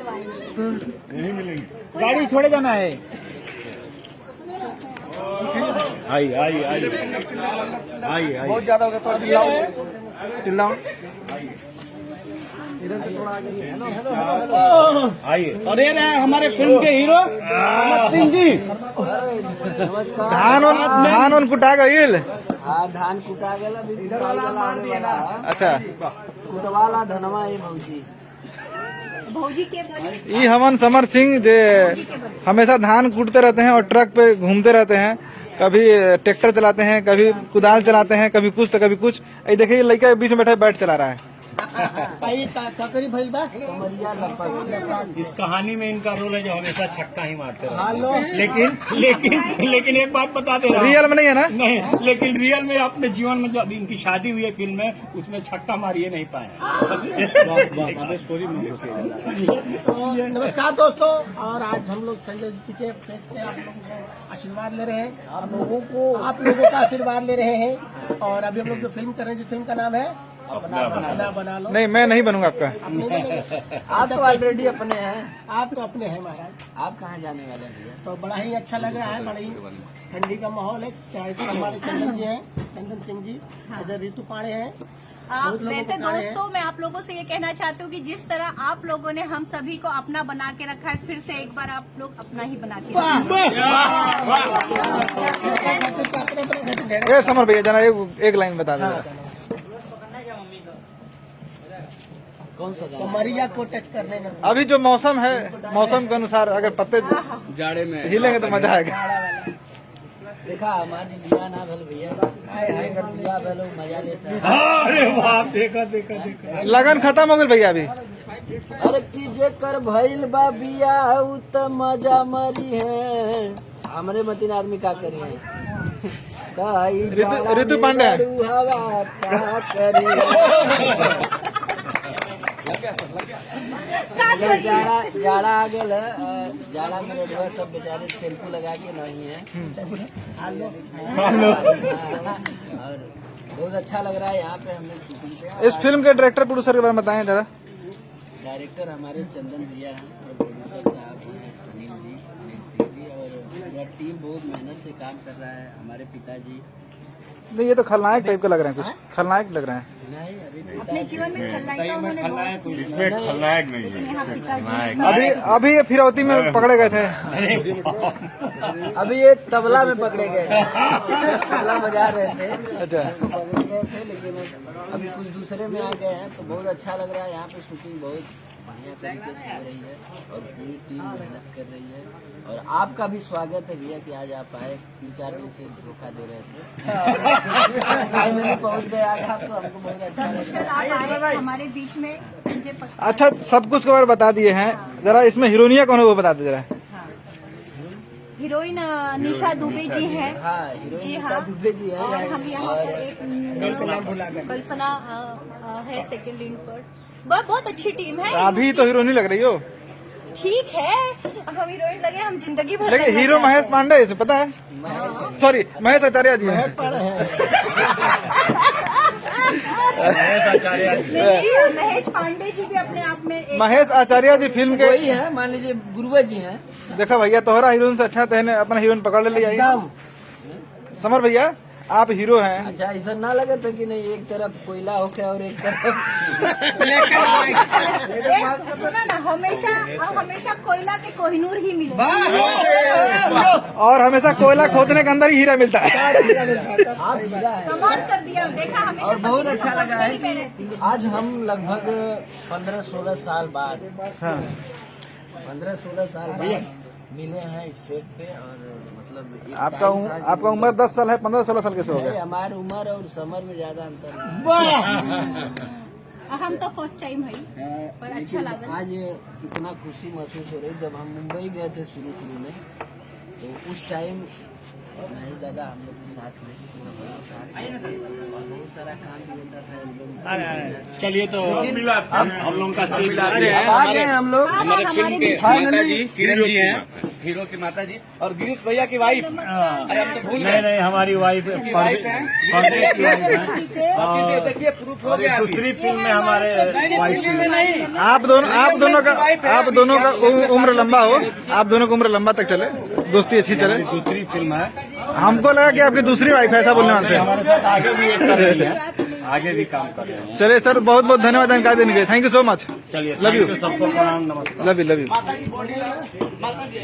यहीं मिलेंगे। गाड़ी छोड़े जाना है। आई आई आई आई आई बहुत ज्यादा हो गया, थोड़ा चिल्लाओ चिल्लाओ। आइए। अरे रे हमारे फिल्म के हीरो सिंह जी। धान कुटा गईल। हाँ धान कुटा गेला भी कुटाई वाला आने वाला है। अच्छा कुटवाला धनवा है भौजी। भौजी के बोली ये हमन समर सिंह जे हमेशा धान कूटते रहते हैं और ट्रक पे घूमते रहते हैं। कभी ट्रैक्टर चलाते हैं, कभी कुदाल चलाते हैं, कभी कुछ तो कभी कुछ। ये देखिए ये लड़का बीच में बैठा बैट चला रहा है। इस कहानी में इनका रोल है जो हमेशा छक्का ही मारते रहते हैं। लेकिन एक बात बता दे रहा हूं। रियल में नहीं है ना? नहीं, लेकिन रियल में अपने जीवन में जब इनकी शादी हुई है फिल्म में, उसमें छक्का मारिए नहीं पाए। नमस्कार दोस्तों, और आज हम लोग संजय जी के पेट से आप लोगों को आशीर्वाद ले रहे हैं। आप लोगों का आशीर्वाद ले रहे हैं। और अभी हम लोग जो फिल्म कर रहे हैं, जिस फिल्म का नाम है अपना बना लो। नहीं, मैं नहीं बनूंगा आपका। आप तो ऑलरेडी अपने हैं। आप तो अपने हैं महाराज। आप कहाँ जाने वाले हैं? तो बड़ा ही अच्छा लग रहा है, बड़ा ही ठंडी का माहौल है। डायरेक्टर हमारे चंदन जी हैं, चंदन सिंह जी। इधर ऋतु पाड़े हैं। वैसे दोस्तों मैं आप लोगों से ये कहना चाहती हूँ कि जिस तरह आप लोगों ने हम सभी को अपना बना के रखा है, फिर से एक बार आप लोग अपना ही बना के रखें। समर भैया जरा एक लाइन बता दो। कौन सा कमरिया को टच करने में अभी जो मौसम है, मौसम के अनुसार अगर पत्ते जाड़े में हिलेंगे तो मजा आएगा। देखा हमारी बिया ना भल भैया, बिया भलो मजा लेता है। अरे वाह, देखा देखा देखा। लगन खत्म हो गई भैया अभी। अरे की जेकर भइल बा बिया उ त मजा मरी है। हमरे मतीन आदमी का करी है। ऋतु पांडे हवा का करी जाड़ा आ गया है। जाड़ा में रोडवा सब बेचारे शैम्पू लगा के नहीं है। और बहुत अच्छा लग रहा है यहाँ पे हमने शूटिंग किया। इस फिल्म के डायरेक्टर प्रोड्यूसर के बारे में बताएं जरा। डायरेक्टर हमारे चंदन भैया हैं और प्रोड्यूसर साहब हैं अनिल जी, सिंह जी। और पूरा टीम बहुत मेहनत से काम कर रहा है। हमारे पिताजी नहीं, ये तो खलनायक टाइप का लग रहे हैं, कुछ खलनायक लग रहे हैं। नहीं अपने जीवन में खलनायक उन्होंने बहुत इसमें खलनायक नहीं है। अभी ये फिरौती में पकड़े गए थे। अभी ये तबला में पकड़े गए थे। तबला बजा रहे थे। अच्छा, पकड़े गए थे, लेकिन अभी कुछ दूसरे में आ गए हैं। तो बहुत अच्छा लग रहा है। यहाँ पे शूटिंग बहुत बढ़िया तरीके से हो रही है और पूरी टीम मेहनत कर रही है। और आपका भी स्वागत है भैया कि आज आप आए। 3-4 दिन से धोखा दे रहे थे। फाइनली पहुँच गए आज आप, तो हमको बहुत अच्छा लग रहा आप आए हमारे बीच में। संजय पटवारी अच्छा सब कुछ के बारे में बता दिए हैं। जरा इसमें हीरोइनिया कौन है वो बता दे जरा। हीरोइन निशा दुबे जी हैं। हाँ, जी हीरोइन हाँ। निशा दुबे जी हैं। और हम यहाँ पर एक कल्पना है सेकंड लीड पर। बहुत अच्छी टीम है। अभी तो हीरोइन लग रही हो। ठीक है, हम हीरोइन लगे, हम जिंदगी भर लेकिन हीरो महेश पांडे है, इसे पता है? सॉरी, महेश आचार्य जी हैं। महेश पांडे जी भी अपने आप में एक महेश आचार्य जी फिल्म के वही है, मान लीजिए गुरुआ जी हैं। देखा भैया, तोहरा हीरोइन से अच्छा तहने अपना हीरोइन पकड़ ले लिया। समर भैया आप हीरो हैं। अच्छा ऐसा ना लगे था कि नहीं, एक तरफ कोयला होके और एक तरफ सुना ना, हमेशा कोयला के कोहिनूर ही मिले। और हमेशा कोयला खोदने के अंदर ही हीरा मिलता है। कमाल कर दिया, देखा हमेशा। और बहुत अच्छा लगा है कि आज हम लगभग 15-16 साल बाद 15-16 साल बाद मिले हैं इस सेट पे। और मतलब आपका उम्र 10 साल है, 15-16 साल कैसे हो गया? हमारी उम्र और समर में ज्यादा अंतर है। हम तो फर्स्ट टाइम है पर अच्छा लगा। आज इतना खुशी महसूस हो रही। जब हम मुंबई गए थे शुरू में, तो उस टाइम महेश दादा हम लोग के साथ में बहुत सारा काम भी होता था। चलिए तो हम लोग का हम लोग हमारे फिल्म के किरण जी हैं। हीरो की माता जी और गिरीश भैया की वाइफ। अरे हम तो भूल नहीं नहीं, हमारी वाइफ वाइफ है। देखिए प्रूफ हो गया। दूसरी फिल्म में हमारे वाइफ नहीं, आप दोनों का उम्र लंबा हो, आप दोनों का उम्र लंबा तक चले, दोस्ती अच्छी चले। दूसरी फिल्म है, हमको लगा कि आपकी दूसरी वाइफ है, ऐसा बोलने वाले थे। हमारे साथ आगे भी एक कर रही है, आगे भी काम कर रहे हैं। चलिए सर, बहुत बहुत धन्यवाद जानकारी देने के लिए। Thank you so much. चलिए, लव यू। सबको प्रणाम, नमस्कार। Love you, love you. माता जी